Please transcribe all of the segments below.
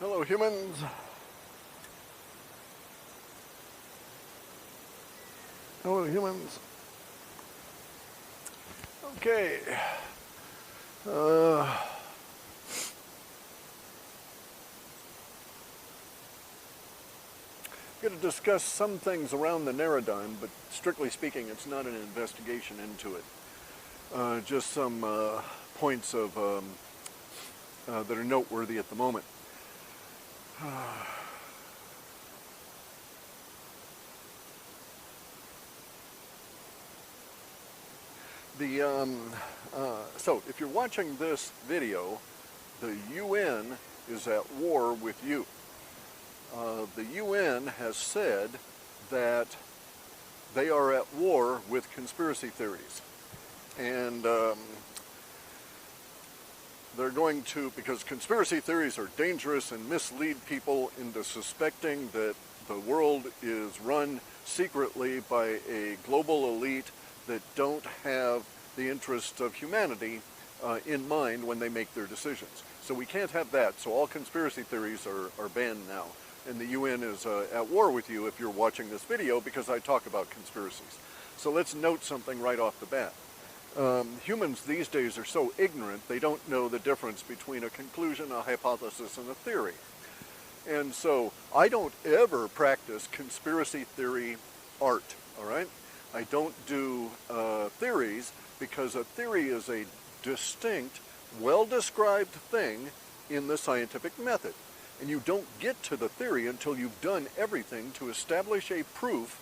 Hello, humans. Hello, humans. Okay. Going to discuss some things around the Narradyme, but strictly speaking, it's not an investigation into it. Just some points of that are noteworthy at the moment. So if you're watching this video, the UN is at war with you. The UN has said that they are at war with conspiracy theories. And they're going to, because conspiracy theories are dangerous and mislead people into suspecting that the world is run secretly by a global elite that don't have the interests of humanity in mind when they make their decisions. So we can't have that. So all conspiracy theories are banned now. And the UN is at war with you if you're watching this video, because I talk about conspiracies. So let's note something right off the bat. Humans these days are so ignorant, they don't know the difference between a conclusion, a hypothesis, and a theory. And so I don't ever practice conspiracy theory art, all right? I don't do theories, because a theory is a distinct, well-described thing in the scientific method. And you don't get to the theory until you've done everything to establish a proof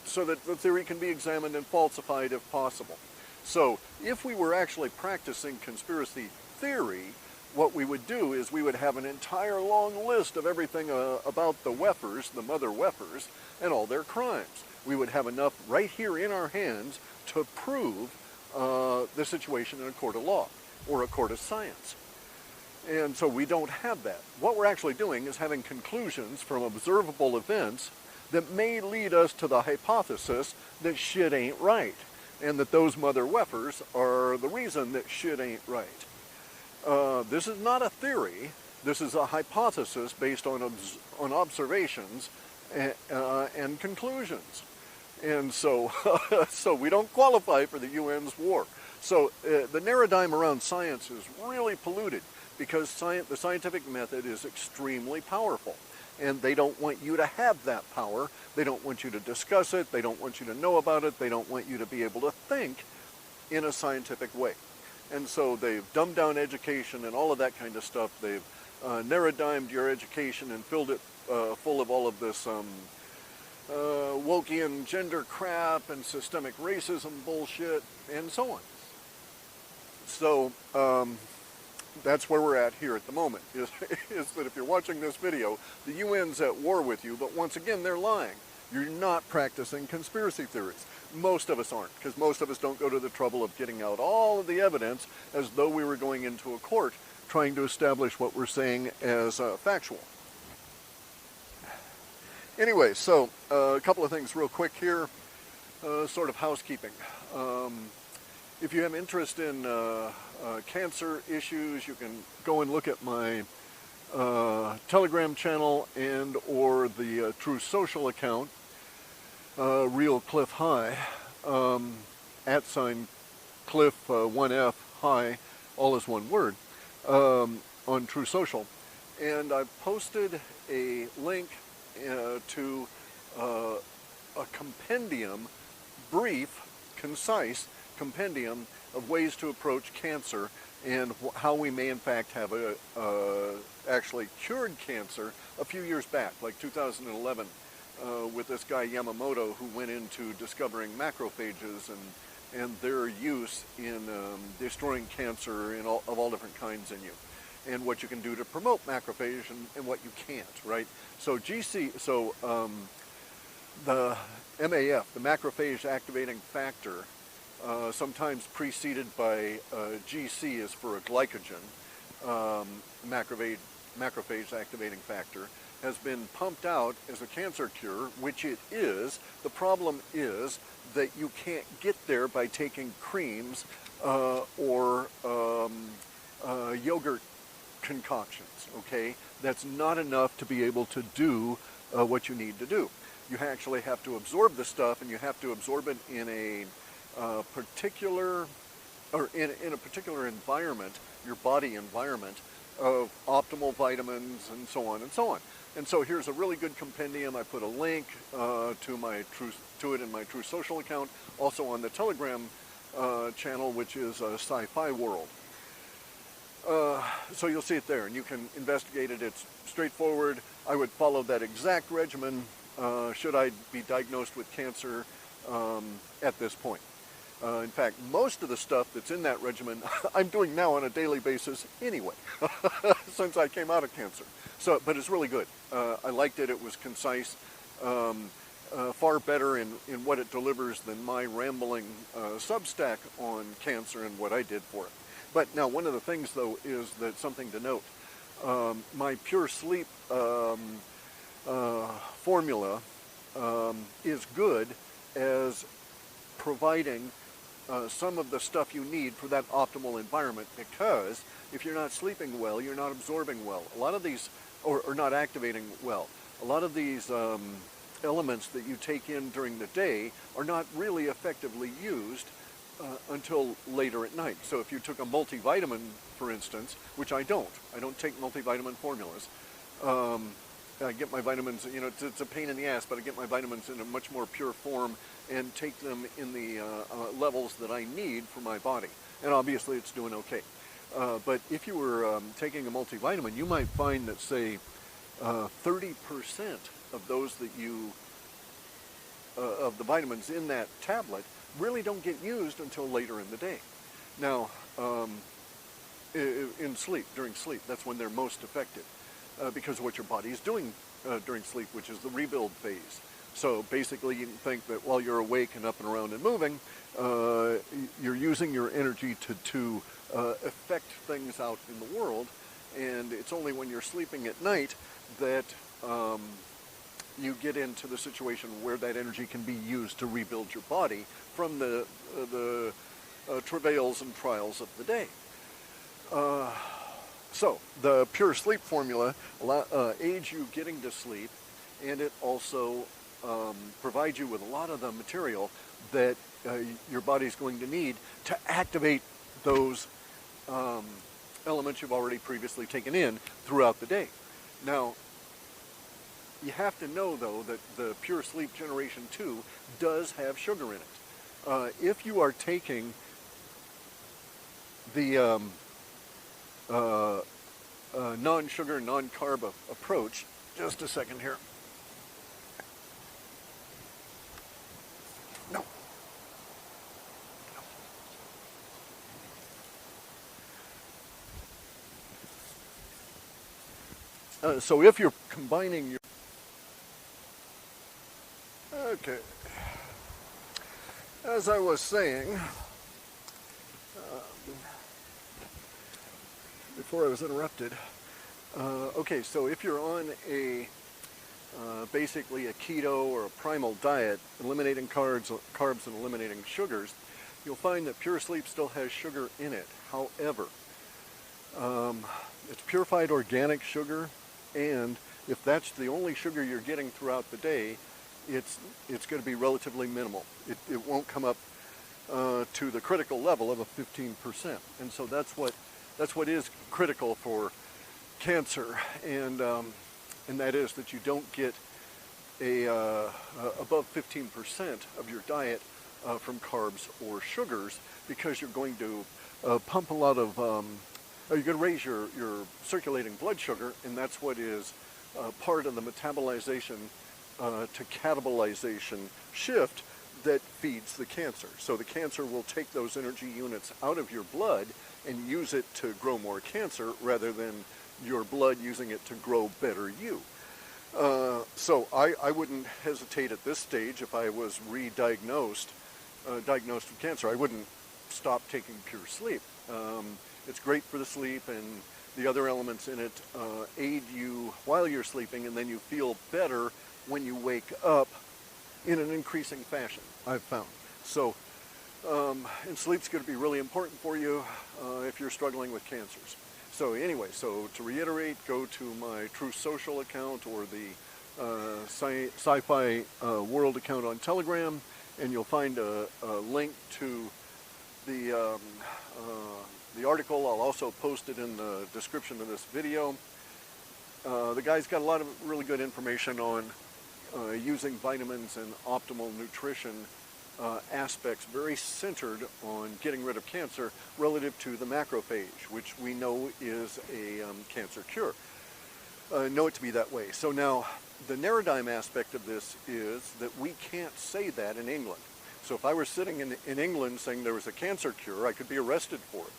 so that the theory can be examined and falsified if possible. So if we were actually practicing conspiracy theory, what we would do is we would have an entire long list of everything about the Wefers, the mother Wefers, and all their crimes. We would have enough right here in our hands to prove the situation in a court of law or a court of science. And so we don't have that. What we're actually doing is having conclusions from observable events that may lead us to the hypothesis that shit ain't right, and that those mother Wefers are the reason that shit ain't right. This is not a theory. This is a hypothesis based on observations and conclusions. And so, so we don't qualify for the UN's war. So the Narradyme around science is really polluted, because the scientific method is extremely powerful. And they don't want you to have that power. They don't want you to discuss it. They don't want you to know about it. They don't want you to be able to think in a scientific way. And so they've dumbed down education and all of that kind of stuff. They've Narradymed your education and filled it full of all of this Wokean gender crap and systemic racism bullshit and so on. So that's where we're at here at the moment, is that if you're watching this video, the UN's at war with you, but once again, they're lying. You're not practicing conspiracy theories. Most of us aren't, because most of us don't go to the trouble of getting out all of the evidence as though we were going into a court trying to establish what we're saying as factual. Anyway, so a couple of things real quick here, sort of housekeeping. If you have interest in cancer issues, you can go and look at my Telegram channel and or the True Social account, Real Clif High, @ Clif 1F High, all is one word, on True Social. And I've posted a link to a compendium, brief, concise compendium of ways to approach cancer and how we may in fact have actually cured cancer a few years back, like 2011, with this guy Yamamoto, who went into discovering macrophages and their use in destroying cancer of all different kinds in you, and what you can do to promote macrophage and what you can't, right? So the MAF, the macrophage activating factor, sometimes preceded by GC is for a glycogen, macrophage activating factor, has been pumped out as a cancer cure, which it is. The problem is that you can't get there by taking creams or yogurt concoctions, okay? That's not enough to be able to do what you need to do. You actually have to absorb the stuff, and you have to absorb it in a particular, or in a particular environment, your body environment, of optimal vitamins and so on and so on. And so here's a really good compendium. I put a link to it in my True Social account, also on the Telegram channel, which is Sci-Fi World. So you'll see it there, and you can investigate it. It's straightforward. I would follow that exact regimen should I be diagnosed with cancer at this point. In fact, most of the stuff that's in that regimen I'm doing now on a daily basis anyway, since I came out of cancer. So, but it's really good. I liked it. It was concise, far better in what it delivers than my rambling Substack on cancer and what I did for it. But now, one of the things, though, is that something to note. My Pure Sleep formula is good as providing some of the stuff you need for that optimal environment, because if you're not sleeping well, you're not absorbing well. A lot of these, or not activating well, a lot of these elements that you take in during the day are not really effectively used until later at night. So if you took a multivitamin, for instance, which I don't take multivitamin formulas. I get my vitamins, you know, it's a pain in the ass, but I get my vitamins in a much more pure form and take them in the levels that I need for my body. And obviously it's doing okay. But if you were taking a multivitamin, you might find that, say, 30% of those that you, of the vitamins in that tablet really don't get used until later in the day. Now, in sleep, during sleep, that's when they're most effective. Because of what your body is doing during sleep, which is the rebuild phase. So basically you can think that while you're awake and up and around and moving, you're using your energy to affect things out in the world, and it's only when you're sleeping at night that you get into the situation where that energy can be used to rebuild your body from the travails and trials of the day. So, the Pure Sleep formula aids you getting to sleep, and it also provides you with a lot of the material that your body's going to need to activate those elements you've already previously taken in throughout the day. Now, you have to know, though, that the Pure Sleep Generation 2 does have sugar in it. If you are taking the non-sugar, non-carb approach. Just a second here. No. So if you're combining your... Okay. As I was saying, before I was interrupted. Okay, so if you're on a basically a keto or a primal diet, eliminating carbs and eliminating sugars, you'll find that Pure Sleep still has sugar in it. However, it's purified organic sugar, and if that's the only sugar you're getting throughout the day, it's going to be relatively minimal. It won't come up to the critical level of a 15%, and so that's what is critical for cancer, and that is that you don't get above 15% of your diet from carbs or sugars, because you're going to pump a lot of, you're going to raise your circulating blood sugar, and that's what is part of the metabolization to catabolization shift that feeds the cancer. So the cancer will take those energy units out of your blood and use it to grow more cancer, rather than your blood using it to grow better you. So I wouldn't hesitate at this stage, if I was diagnosed with cancer, I wouldn't stop taking Pure Sleep. It's great for the sleep, and the other elements in it aid you while you're sleeping, and then you feel better when you wake up in an increasing fashion, I've found. So, and sleep's going to be really important for you if you're struggling with cancers. So anyway, so to reiterate, go to my Truth Social account or the Sci-Fi World account on Telegram, and you'll find a link to the article. I'll also post it in the description of this video. The guy's got a lot of really good information on using vitamins and optimal nutrition aspects, very centered on getting rid of cancer relative to the macrophage, which we know is a cancer cure. Know it to be that way. So now, the Naradigm aspect of this is that we can't say that in England. So if I were sitting in England saying there was a cancer cure, I could be arrested for it.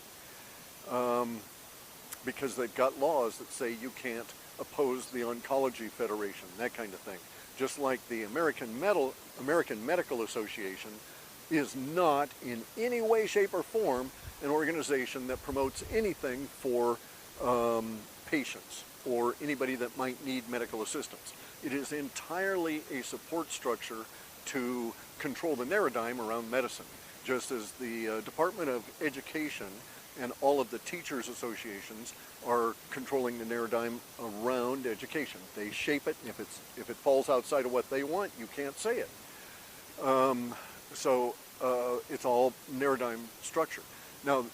Because they've got laws that say you can't oppose the Oncology Federation, that kind of thing. Just like the American Medical Association is not in any way, shape, or form an organization that promotes anything for patients or anybody that might need medical assistance. It is entirely a support structure to control the Naradigm around medicine, just as the Department of Education and all of the teachers' associations are controlling the Naradigm around education. They shape it. If it falls outside of what they want, you can't say it. So it's all Naradigm structure. Now,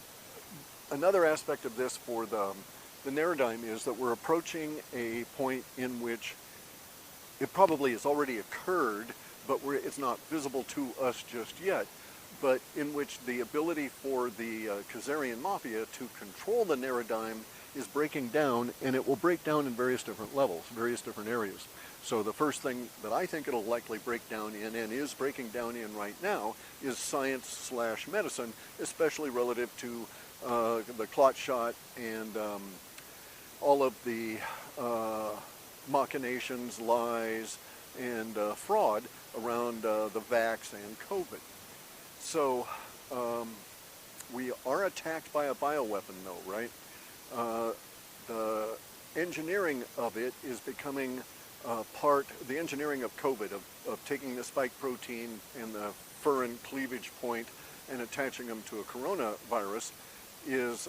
another aspect of this for the Naradigm is that we're approaching a point in which it probably has already occurred, but it's not visible to us just yet, but in which the ability for the Khazarian Mafia to control the Naradigm is breaking down, and it will break down in various different levels, various different areas. So the first thing that I think it'll likely break down in, and is breaking down in right now, is science/medicine, especially relative to the clot shot and all of the machinations, lies, and fraud around the vax and COVID. So we are attacked by a bioweapon though, right? The engineering of it is becoming the engineering of COVID, of taking the spike protein and the furin cleavage point and attaching them to a coronavirus is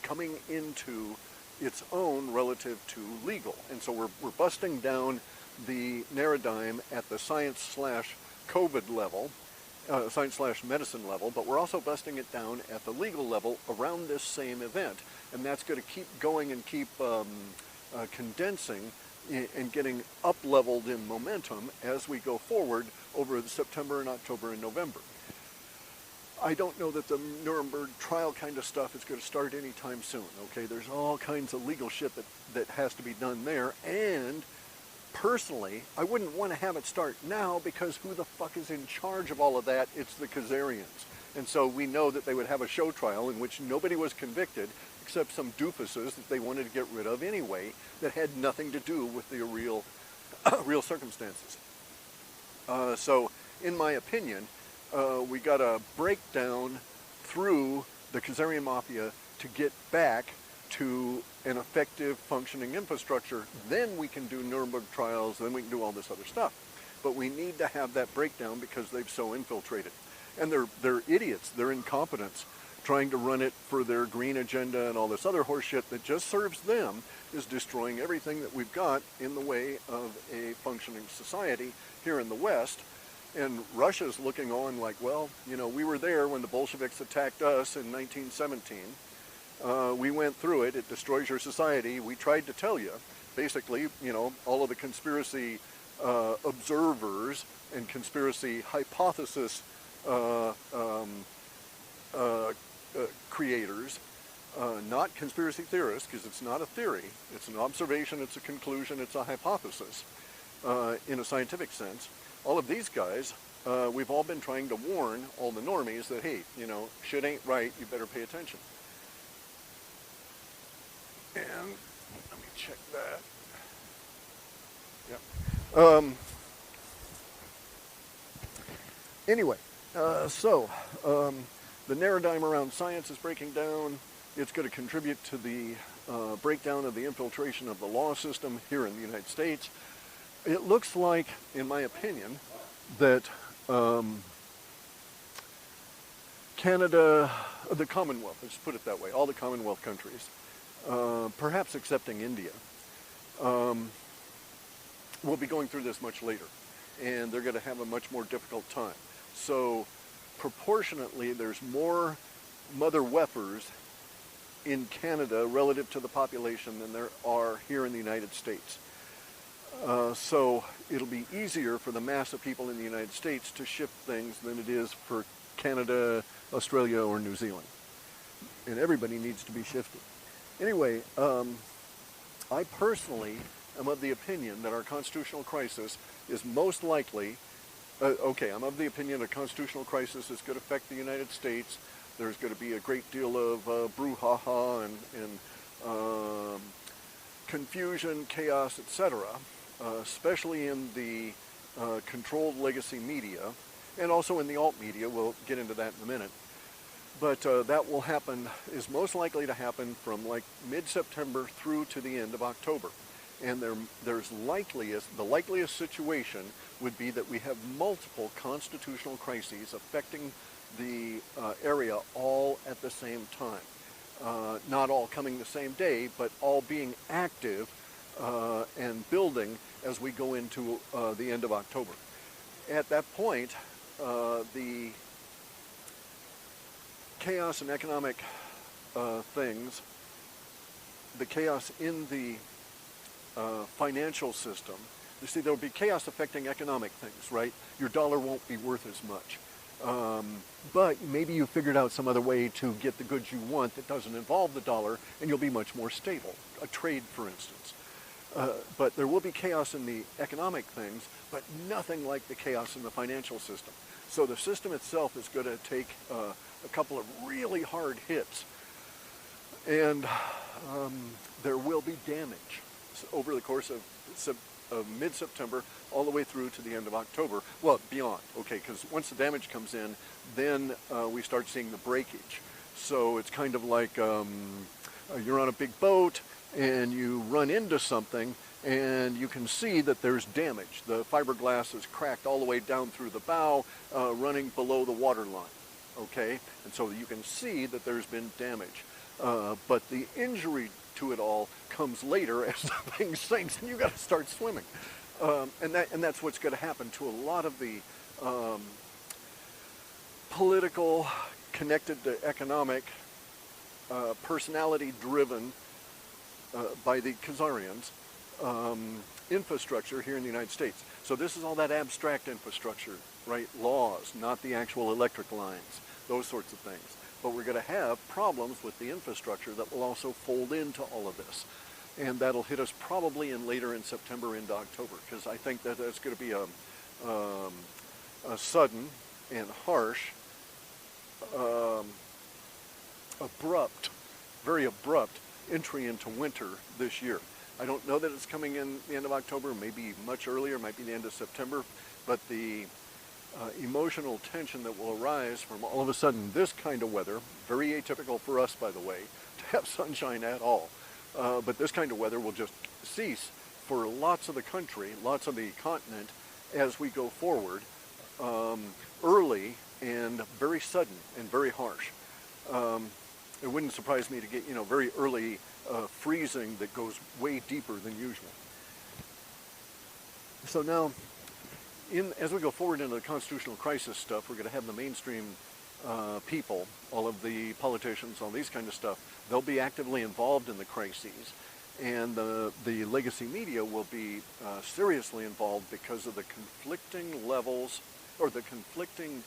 coming into its own relative to legal. And so we're busting down the Naradigm at the science/COVID level, science/medicine level, but we're also busting it down at the legal level around this same event. And that's going to keep going and keep condensing and getting up-leveled in momentum as we go forward over September and October and November. I don't know that the Nuremberg trial kind of stuff is going to start anytime soon, okay? There's all kinds of legal shit that has to be done there, and personally, I wouldn't want to have it start now because who the fuck is in charge of all of that? It's the Khazarians. And so we know that they would have a show trial in which nobody was convicted except some doofuses that they wanted to get rid of anyway that had nothing to do with the real circumstances. So, in my opinion, we got to break down through the Khazarian Mafia to get back to an effective functioning infrastructure. Then we can do Nuremberg trials, then we can do all this other stuff. But we need to have that breakdown because they've so infiltrated. And they're idiots, they're incompetents, trying to run it for their green agenda and all this other horseshit that just serves them, is destroying everything that we've got in the way of a functioning society here in the West. And Russia's looking on like, well, you know, we were there when the Bolsheviks attacked us in 1917. We went through it. It destroys your society. We tried to tell you. Basically, you know, all of the conspiracy observers and conspiracy hypothesis creators, not conspiracy theorists, because it's not a theory. It's an observation, it's a conclusion, it's a hypothesis in a scientific sense. All of these guys, we've all been trying to warn all the normies that, hey, you know, shit ain't right, you better pay attention. And let me check that. Yep. Anyway, so the Naradigm around science is breaking down. It's going to contribute to the breakdown of the infiltration of the law system here in the United States. It looks like, in my opinion, that Canada, the Commonwealth, let's put it that way, all the Commonwealth countries, perhaps excepting India, will be going through this much later, and they're going to have a much more difficult time. So proportionately, there's more mother weffers in Canada relative to the population than there are here in the United States. So it'll be easier for the mass of people in the United States to ship things than it is for Canada, Australia, or New Zealand. And everybody needs to be shifted. Anyway, I personally am of the opinion that our constitutional crisis is most likely, I'm of the opinion a constitutional crisis is going to affect the United States. There's going to be a great deal of brouhaha and confusion, chaos, etc., especially in the controlled legacy media, and also in the alt media. We'll get into that in a minute. But that will happen, is most likely to happen from like mid-September through to the end of October. And the likeliest situation would be that we have multiple constitutional crises affecting the area all at the same time. Not all coming the same day, but all being active and building as we go into the end of October. At that point, the chaos and economic things, the chaos in the financial system, you see, there will be chaos affecting economic things, right? Your dollar won't be worth as much. But maybe you figured out some other way to get the goods you want that doesn't involve the dollar, and you'll be much more stable. A trade, for instance. But there will be chaos in the economic things, but nothing like the chaos in the financial system. So the system itself is going to take a couple of really hard hits, and there will be damage over the course of mid-September all the way through to the end of October. Well, beyond, okay, because once the damage comes in, then we start seeing the breakage. So it's kind of like you're on a big boat and you run into something and you can see that there's damage. The fiberglass is cracked all the way down through the bow, running below the water line, okay? And so you can see that there's been damage. But the injury to it all comes later as the thing sinks and you got to start swimming. And that's what's going to happen to a lot of the political, connected to economic, personality-driven by the Khazarians infrastructure here in the United States. So this is all that abstract infrastructure, right? Laws, not the actual electric lines, those sorts of things. But we're going to have problems with the infrastructure that will also fold into all of this. And that'll hit us probably later in September into October, because I think that that's going to be a sudden and harsh, very abrupt entry into winter this year. I don't know that it's coming in the end of October, maybe much earlier, might be the end of September, but the emotional tension that will arise from all of a sudden this kind of weather, very atypical for us, by the way, to have sunshine at all, but this kind of weather will just cease for lots of the country, lots of the continent, as we go forward, early and very sudden and very harsh. It wouldn't surprise me to get, very early freezing that goes way deeper than usual. So now, as we go forward into the constitutional crisis stuff, we're going to have the mainstream people, all of the politicians, all these kind of stuff, they'll be actively involved in the crises. And the legacy media will be seriously involved because of the conflicting levels, or the conflicting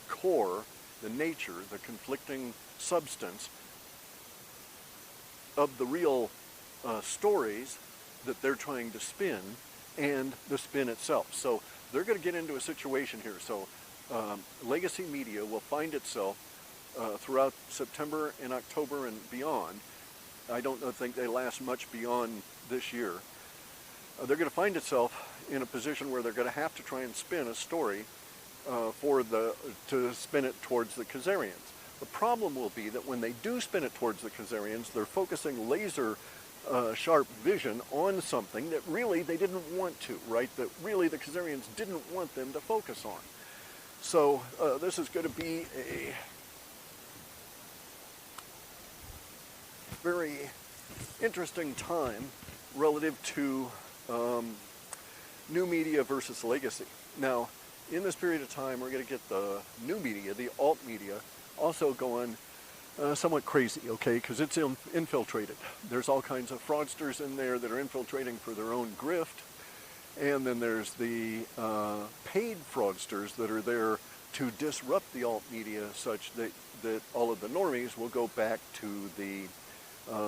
core, the nature, the conflicting substance of the real stories that they're trying to spin and the spin itself. So they're going to get into a situation here. So legacy media will find itself throughout September and October and beyond. I don't think they last much beyond this year. They're going to find itself in a position where they're going to have to try and spin a story to spin it towards the Khazarians. The problem will be that when they do spin it towards the Khazarians, they're focusing laser sharp vision on something that really they didn't want to, right? That really the Khazarians didn't want them to focus on. So this is going to be very interesting time relative to new media versus legacy. Now, in this period of time, we're going to get the new media, the alt media, also going somewhat crazy, okay, because it's infiltrated. There's all kinds of fraudsters in there that are infiltrating for their own grift, and then there's the paid fraudsters that are there to disrupt the alt media such that all of the normies will go back to the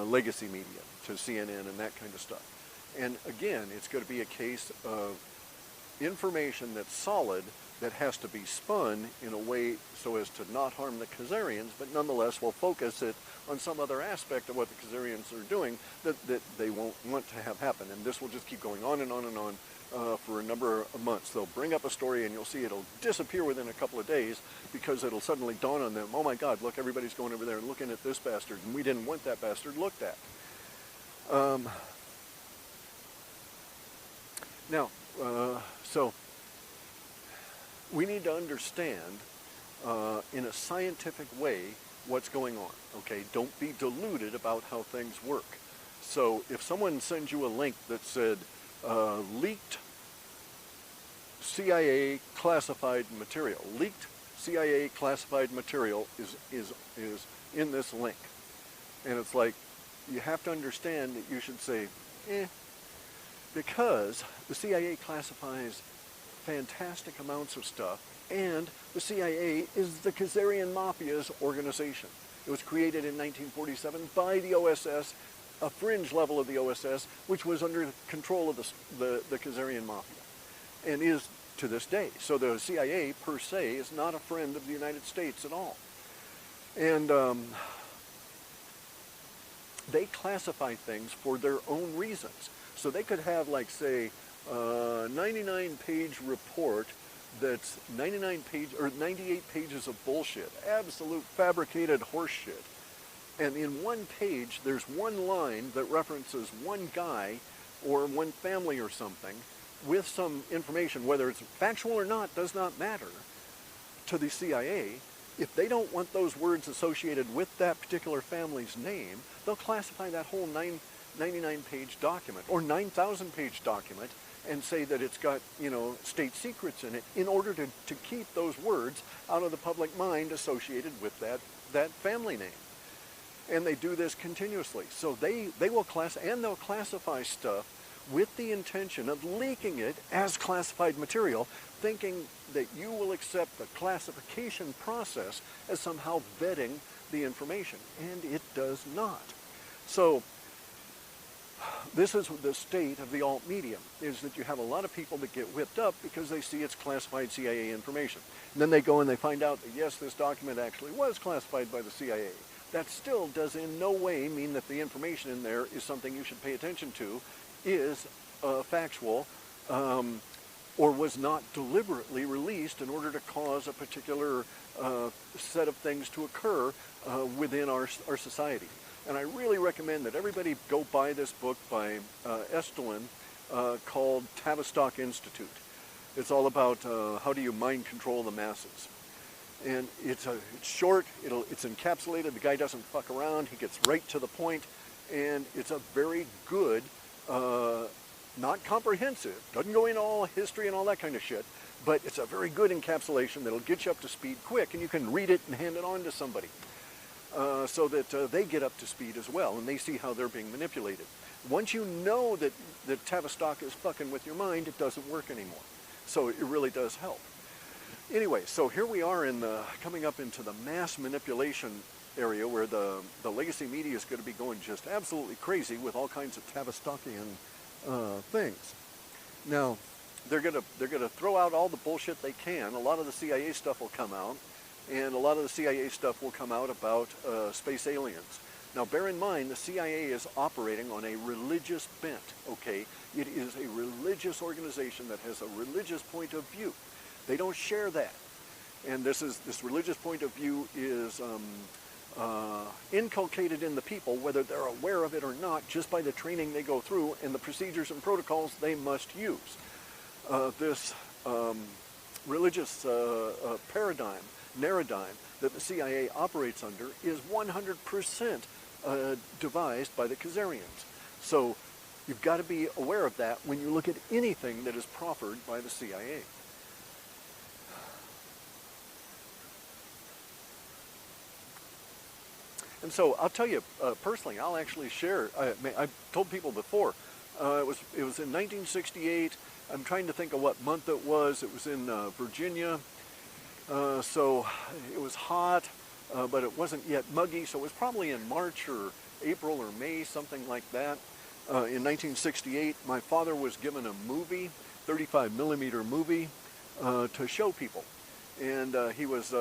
legacy media, to CNN and that kind of stuff. And again, it's going to be a case of information that's solid that has to be spun in a way so as to not harm the Khazarians, but nonetheless will focus it on some other aspect of what the Khazarians are doing that they won't want to have happen. And this will just keep going on and on and on for a number of months. They'll bring up a story and you'll see it'll disappear within a couple of days because it'll suddenly dawn on them, oh my God, look, everybody's going over there and looking at this bastard, and we didn't want that bastard looked at. So we need to understand in a scientific way what's going on, okay? Don't be deluded about how things work. So if someone sends you a link that said leaked CIA classified material, leaked CIA classified material is in this link, and it's like, you have to understand that you should say, because the CIA classifies fantastic amounts of stuff, and the CIA is the Khazarian Mafia's organization. It was created in 1947 by the OSS, a fringe level of the OSS, which was under control of the Khazarian Mafia, and is to this day. So the CIA, per se, is not a friend of the United States at all. And they classify things for their own reasons. So they could have, like, say, a 99-page report that's 98 pages of bullshit, absolute fabricated horse shit. And in one page, there's one line that references one guy or one family or something with some information, whether it's factual or not, does not matter to the CIA. If they don't want those words associated with that particular family's name, they'll classify that whole 99-page document or 9,000-page document and say that it's got, state secrets in it in order to keep those words out of the public mind associated with that family name. And they do this continuously. So they will they'll classify stuff with the intention of leaking it as classified material, thinking that you will accept the classification process as somehow vetting the information, and it does not. So this is the state of the alt medium, is that you have a lot of people that get whipped up because they see it's classified CIA information. And then they go and they find out that, yes, this document actually was classified by the CIA. That still does in no way mean that the information in there is something you should pay attention to, is factual, or was not deliberately released in order to cause a particular set of things to occur within our society. And I really recommend that everybody go buy this book by Estelin called Tavistock Institute. It's all about how do you mind control the masses. And it's short, it's encapsulated, the guy doesn't fuck around, he gets right to the point, and it's a very good, not comprehensive, doesn't go into all history and all that kind of shit, but it's a very good encapsulation that'll get you up to speed quick, and you can read it and hand it on to somebody. So that they get up to speed as well, and they see how they're being manipulated. Once you know that Tavistock is fucking with your mind, it doesn't work anymore. So it really does help. Anyway, so here we are coming up into the mass manipulation area where the legacy media is going to be going just absolutely crazy with all kinds of Tavistockian things. Now, they're gonna throw out all the bullshit they can. A lot of the CIA stuff will come out. And a lot of the CIA stuff will come out about space aliens. Now, bear in mind, the CIA is operating on a religious bent, okay? It is a religious organization that has a religious point of view. They don't share that. And this religious point of view is inculcated in the people, whether they're aware of it or not, just by the training they go through and the procedures and protocols they must use. This religious paradigm that the CIA operates under is 100% devised by the Khazarians. So you've got to be aware of that when you look at anything that is proffered by the CIA. And so I'll tell you personally, I'll actually share. I've told people before. It was in 1968. I'm trying to think of what month it was. It was in Virginia. So it was hot, but it wasn't yet muggy. So it was probably in March or April or May, something like that. In 1968, my father was given a movie, 35 millimeter movie, to show people. And it was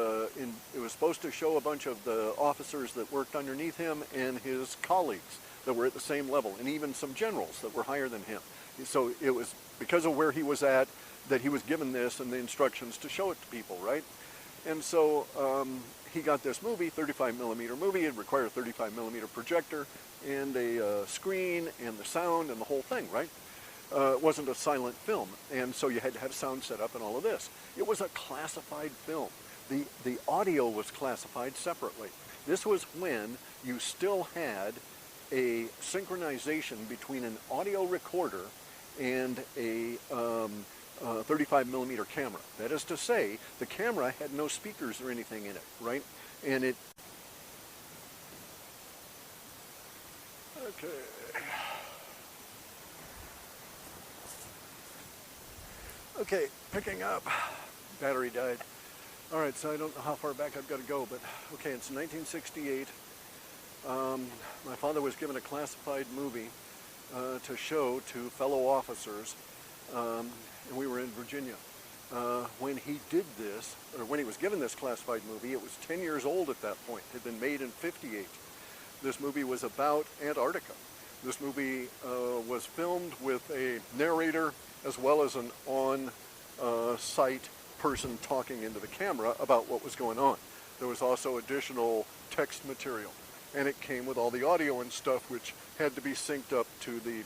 supposed to show a bunch of the officers that worked underneath him and his colleagues that were at the same level, and even some generals that were higher than him. So it was because of where he was at that he was given this and the instructions to show it to people, right? And so he got this movie, 35 millimeter movie. It required a 35 millimeter projector and a screen and the sound and the whole thing, right? It wasn't a silent film, and so you had to have sound set up and all of this. It was a classified film. The audio was classified separately. This was when you still had a synchronization between an audio recorder and a 35 millimeter camera. That is to say, the camera had no speakers or anything in it, right? And it... Okay. Okay, picking up. Battery died. All right, so I don't know how far back I've got to go, but okay, it's 1968. My father was given a classified movie to show to fellow officers, and we were in Virginia. When he did this, or when he was given this classified movie, it was 10 years old at that point. It had been made in '58. This movie was about Antarctica. This movie was filmed with a narrator as well as an on-site person talking into the camera about what was going on. There was also additional text material, and it came with all the audio and stuff, which had to be synced up to the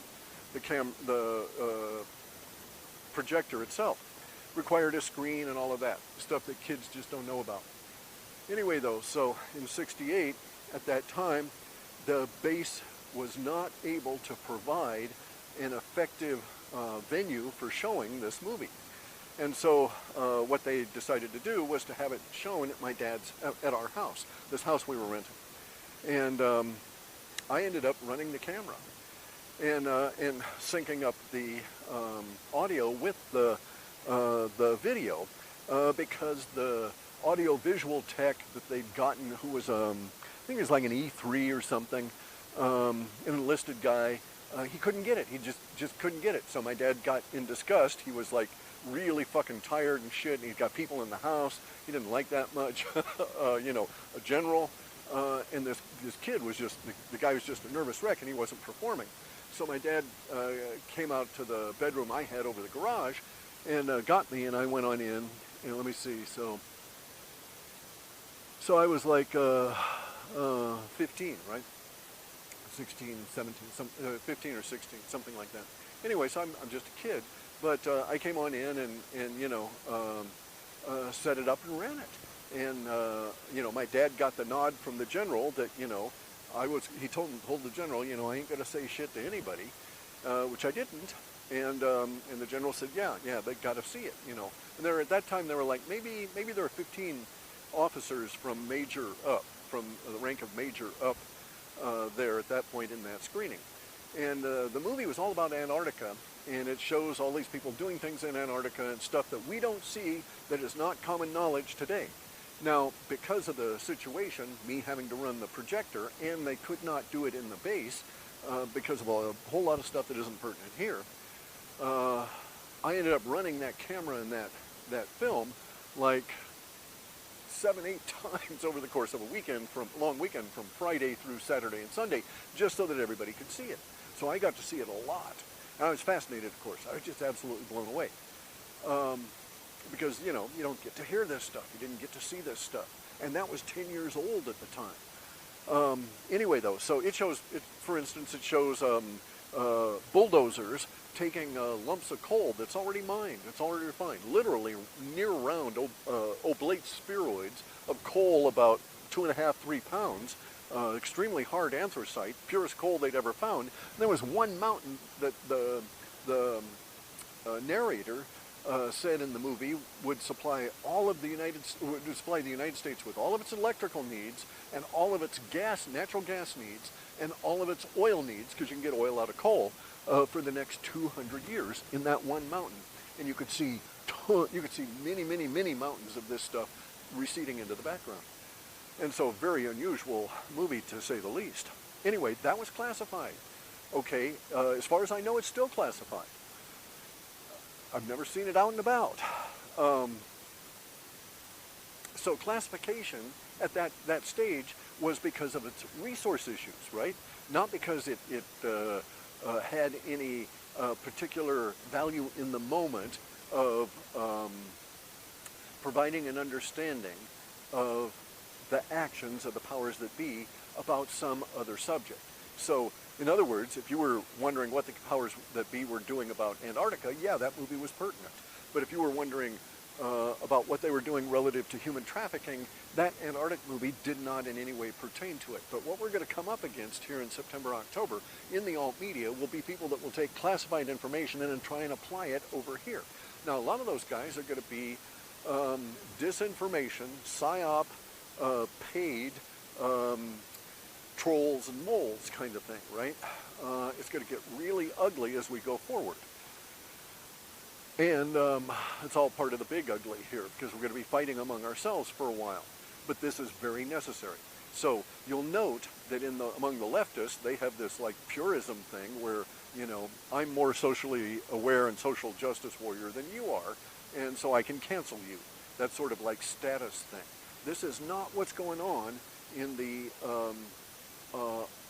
projector itself. Required a screen and all of that stuff that kids just don't know about. Anyway, though, so in '68, at that time, the base was not able to provide an effective venue for showing this movie. And so what they decided to do was to have it shown at my dad's, at our house, this house we were renting. And I ended up running the camera and syncing up the audio with the video because the audio-visual tech that they'd gotten, who was, I think he was like an E3 or something, an enlisted guy, he couldn't get it. He just couldn't get it. So my dad got in disgust. He was like really fucking tired and shit, and he's got people in the house. He didn't like that much, you know, a general. And this kid was just, the guy was just a nervous wreck, and he wasn't performing. So my dad came out to the bedroom I had over the garage and got me, and I went on in, and let me see, so I was like 15, right? 16, 17, 15 or 16, something like that. Anyway, so I'm just a kid, but I came on in and you know, set it up and ran it. And, you know, my dad got the nod from the general that, you know, he told the general, you know, I ain't going to say shit to anybody, which I didn't. And the general said, yeah, they got to see it, you know. And at that time, there were like, maybe there were 15 officers from major up, from the rank of major up there at that point in that screening. And the movie was all about Antarctica, and it shows all these people doing things in Antarctica and stuff that we don't see, that is not common knowledge today. Now, because of the situation, me having to run the projector, and they could not do it in the base because of a whole lot of stuff that isn't pertinent here, I ended up running that camera and that film like 7-8 times over the course of a long weekend from Friday through Saturday and Sunday, just so that everybody could see it. So I got to see it a lot. And I was fascinated, of course. I was just absolutely blown away. Because, you know, you don't get to hear this stuff. You didn't get to see this stuff. And that was 10 years old at the time. Anyway, though, so it shows, for instance, it shows bulldozers taking lumps of coal that's already mined, that's already refined, literally near-round oblate spheroids of coal about 2.5, 3 pounds, extremely hard anthracite, purest coal they'd ever found. And there was one mountain that the narrator said in the movie would supply the United States with all of its electrical needs and all of its natural gas needs and all of its oil needs, because you can get oil out of coal, for the next 200 years in that one mountain. And you could see many, many, many mountains of this stuff receding into the background. And so, very unusual movie, to say the least. Anyway, that was classified. Okay, as far as I know, it's still classified. I've never seen it out and about. So classification at that stage was because of its resource issues, right? Not because it had any particular value in the moment of providing an understanding of the actions of the powers that be about some other subject. So, in other words, if you were wondering what the powers that be were doing about Antarctica, yeah, that movie was pertinent. But if you were wondering about what they were doing relative to human trafficking, that Antarctic movie did not in any way pertain to it. But what we're going to come up against here in September, October, in the alt media, will be people that will take classified information and then try and apply it over here. Now, a lot of those guys are going to be disinformation, psyop, paid, trolls and moles kind of thing, right? It's going to get really ugly as we go forward. And it's all part of the big ugly here, because we're going to be fighting among ourselves for a while. But this is very necessary. So you'll note that among the leftists, they have this like purism thing where, you know, I'm more socially aware and social justice warrior than you are, and so I can cancel you. That sort of like status thing. This is not what's going on in the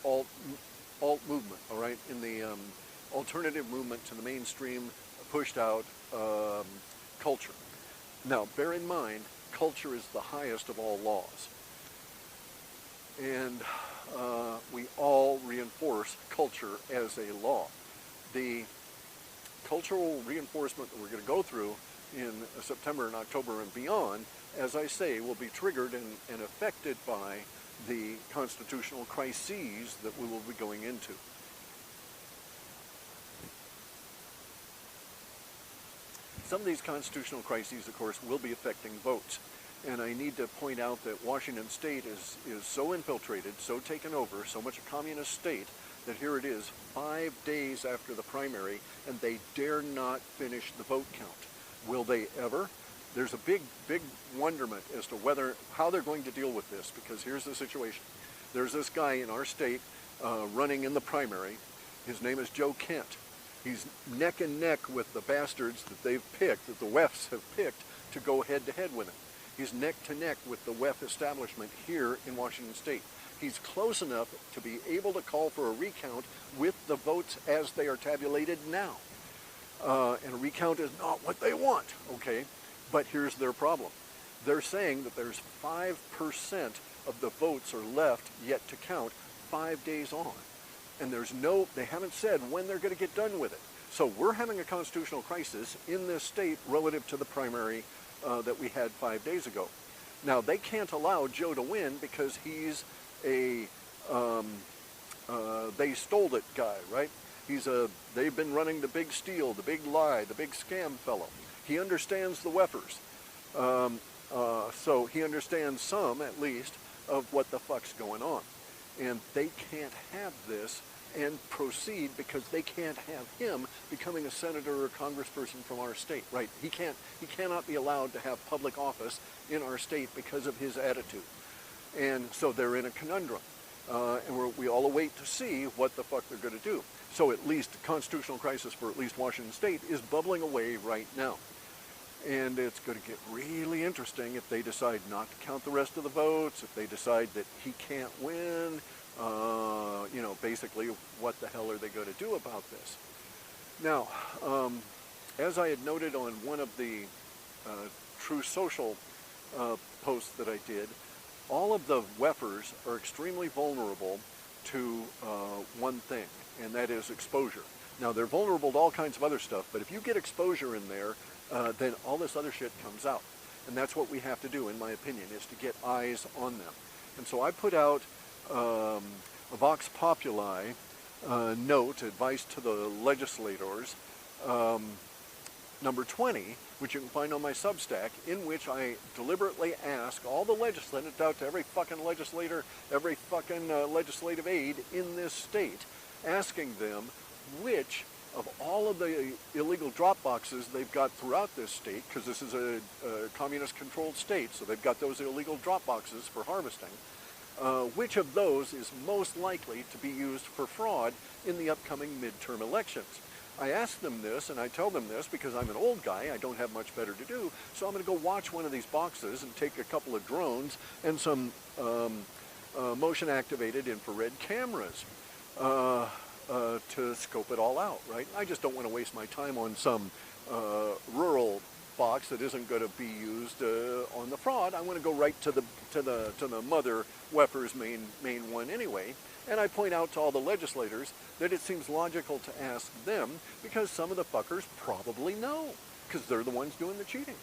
alt movement, all right? In the alternative movement to the mainstream pushed out culture. Now, bear in mind, culture is the highest of all laws. And we all reinforce culture as a law. The cultural reinforcement that we're going to go through in September and October and beyond, as I say, will be triggered and affected by the constitutional crises that we will be going into. Some of these constitutional crises, of course, will be affecting votes. And I need to point out that Washington State is so infiltrated, so taken over, so much a communist state, that here it is 5 days after the primary, and they dare not finish the vote count. Will they ever? There's a big wonderment as to how they're going to deal with this, because here's the situation. There's this guy in our state running in the primary. His name is Joe Kent. He's neck and neck with the bastards that they've picked, that the WEFs have picked, to go head-to-head with him. He's neck to neck with the WEF establishment here in Washington State. He's close enough to be able to call for a recount with the votes as they are tabulated now. And a recount is not what they want, okay? But here's their problem. They're saying that there's 5% of the votes are left yet to count 5 days on. And they haven't said when they're going to get done with it. So we're having a constitutional crisis in this state relative to the primary that we had 5 days ago. Now, they can't allow Joe to win because he's a they stole it guy, right? They've been running the big steal, the big lie, the big scam fellow. He understands the WEFers. So he understands some, at least, of what the fuck's going on. And they can't have this and proceed because they can't have him becoming a senator or congressperson from our state, right? He cannot be allowed to have public office in our state because of his attitude. And so they're in a conundrum. And we all await to see what the fuck they're going to do. So at least the constitutional crisis for at least Washington State is bubbling away right now. And it's going to get really interesting if they decide not to count the rest of the votes, if they decide that he can't win, basically what the hell are they going to do about this? Now, as I had noted on one of the True Social posts that I did, all of the WEFers are extremely vulnerable to one thing, and that is exposure. Now, they're vulnerable to all kinds of other stuff, but if you get exposure in there, then all this other shit comes out. And that's what we have to do, in my opinion, is to get eyes on them. And so I put out a Vox Populi note, advice to the legislators, number 20, which you can find on my Substack, in which I deliberately ask all the legislators, out to every fucking legislator, every fucking legislative aide in this state, asking them which of all of the illegal drop boxes they've got throughout this state, because this is a communist-controlled state, so they've got those illegal drop boxes for harvesting, which of those is most likely to be used for fraud in the upcoming midterm elections. I ask them this, and I tell them this because I'm an old guy, I don't have much better to do, so I'm going to go watch one of these boxes and take a couple of drones and some motion-activated infrared cameras to scope it all out, right? I just don't want to waste my time on some rural box that isn't going to be used on the fraud. I want to go right to the mother Weffer's main one anyway. And I point out to all the legislators that it seems logical to ask them because some of the fuckers probably know because they're the ones doing the cheating.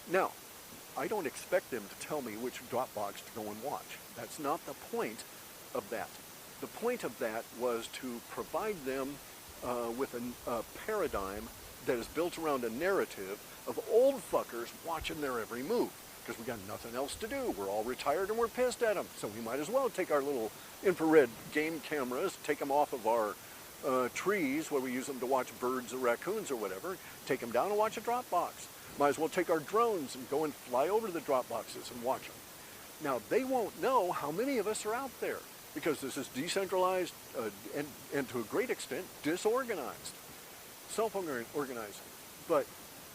Now, I don't expect them to tell me which drop box to go and watch. That's not the point of that. The point of that was to provide them with a paradigm that is built around a narrative of old fuckers watching their every move because we got nothing else to do. We're all retired and we're pissed at them, so we might as well take our little infrared game cameras, take them off of our trees where we use them to watch birds or raccoons or whatever, take them down and watch a drop box. Might as well take our drones and go and fly over to the drop boxes and watch them. Now, they won't know how many of us are out there because this is decentralized and to a great extent disorganized, self-organizing. But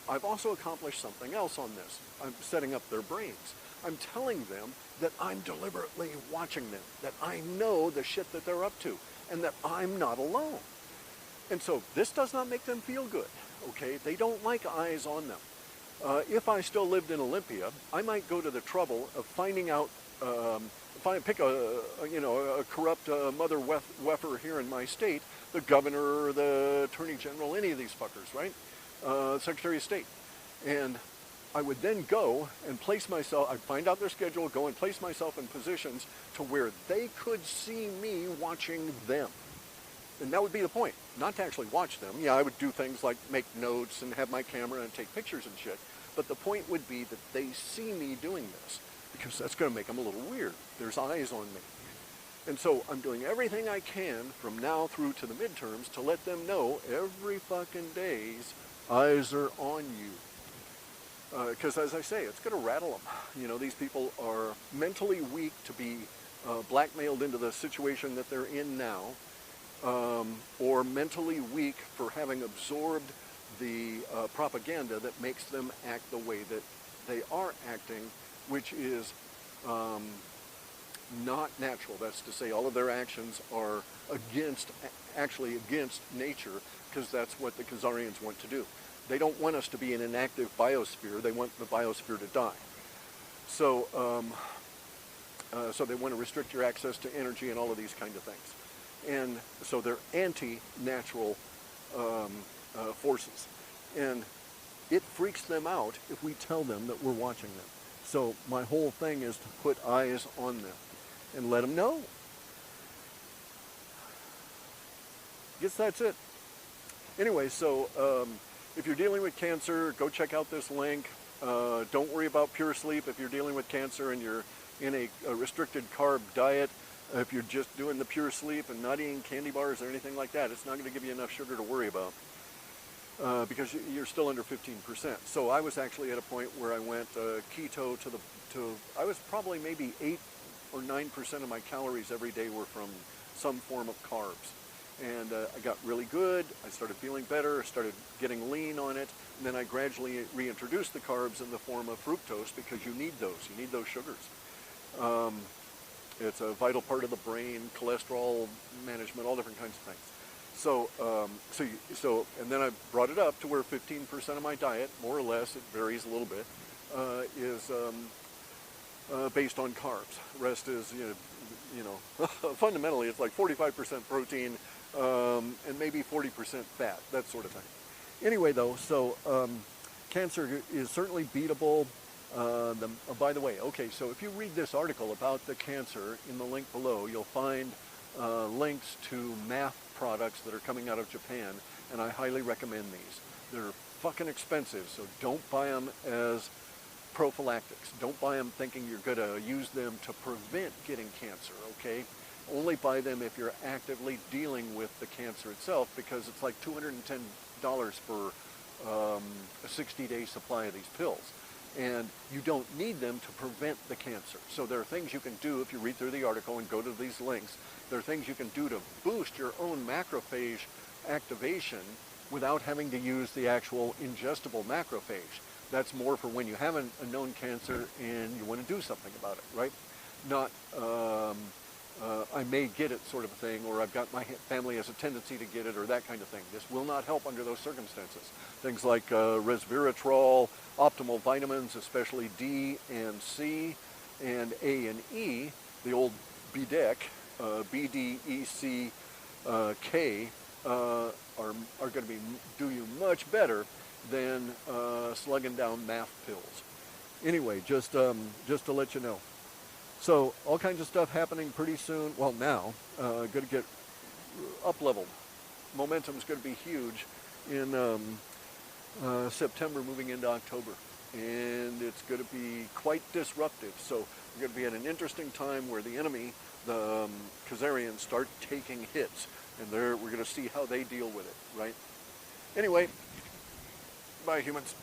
I've also accomplished something else on this. I'm setting up their brains. I'm telling them that I'm deliberately watching them, that I know the shit that they're up to, and that I'm not alone. And so this does not make them feel good, okay? They don't like eyes on them. If I still lived in Olympia, I might go to the trouble of finding out, pick a corrupt mother Weffer here in my state, the governor or the attorney general, any of these fuckers, right? Secretary of State. And I would then go and place myself, I'd find out their schedule, go and place myself in positions to where they could see me watching them. And that would be the point, not to actually watch them. Yeah, I would do things like make notes and have my camera and take pictures and shit. But the point would be that they see me doing this because that's going to make them a little weird. There's eyes on me. And so I'm doing everything I can from now through to the midterms to let them know every fucking day's eyes are on you. Because as I say, it's going to rattle them. You know, these people are mentally weak to be blackmailed into the situation that they're in now, or mentally weak for having absorbed the propaganda that makes them act the way that they are acting, which is not natural. That's to say, all of their actions are actually against nature, because that's what the Khazarians want to do. They don't want us to be in an active biosphere. They want the biosphere to die. So, so they want to restrict your access to energy and all of these kind of things. And so they're anti-natural forces. And it freaks them out if we tell them that we're watching them. So my whole thing is to put eyes on them and let them know. Guess that's it. Anyway, so if you're dealing with cancer, go check out this link. Don't worry about Pure Sleep if you're dealing with cancer and you're in a restricted carb diet. If you're just doing the Pure Sleep and not eating candy bars or anything like that, it's not going to give you enough sugar to worry about because you're still under 15%. So I was actually at a point where I went keto I was probably maybe 8 or 9% of my calories every day were from some form of carbs. And I got really good. I started feeling better, started getting lean on it, and then I gradually reintroduced the carbs in the form of fructose because you need those. You need those sugars. It's a vital part of the brain, cholesterol management, all different kinds of things. So, and then I brought it up to where 15% of my diet, more or less, it varies a little bit, is based on carbs. The rest is, fundamentally, it's like 45% protein and maybe 40% fat, that sort of thing. Anyway, though, so cancer is certainly beatable. By the way, okay, so if you read this article about the cancer in the link below, you'll find links to math products that are coming out of Japan, and I highly recommend these. They're fucking expensive, so don't buy them as prophylactics. Don't buy them thinking you're going to use them to prevent getting cancer, okay? Only buy them if you're actively dealing with the cancer itself, because it's like $210 for a 60-day supply of these pills. And you don't need them to prevent the cancer. So there are things you can do if you read through the article and go to these links. There are things you can do to boost your own macrophage activation without having to use the actual ingestible macrophage. That's more for when you have a known cancer and you want to do something about it, right? Not I may get it sort of a thing, or I've got my family has a tendency to get it, or that kind of thing. This will not help under those circumstances. Things like resveratrol, optimal vitamins, especially D and C, and A and E, the old BDEC, BDECK, are going to do you much better than slugging down math pills. Anyway, just to let you know. So all kinds of stuff happening pretty soon. Well, now, going to get up-leveled. Momentum's going to be huge in September moving into October. And it's going to be quite disruptive. So we're going to be at an interesting time where the enemy, the Khazarians, start taking hits. And we're going to see how they deal with it, right? Anyway, bye humans.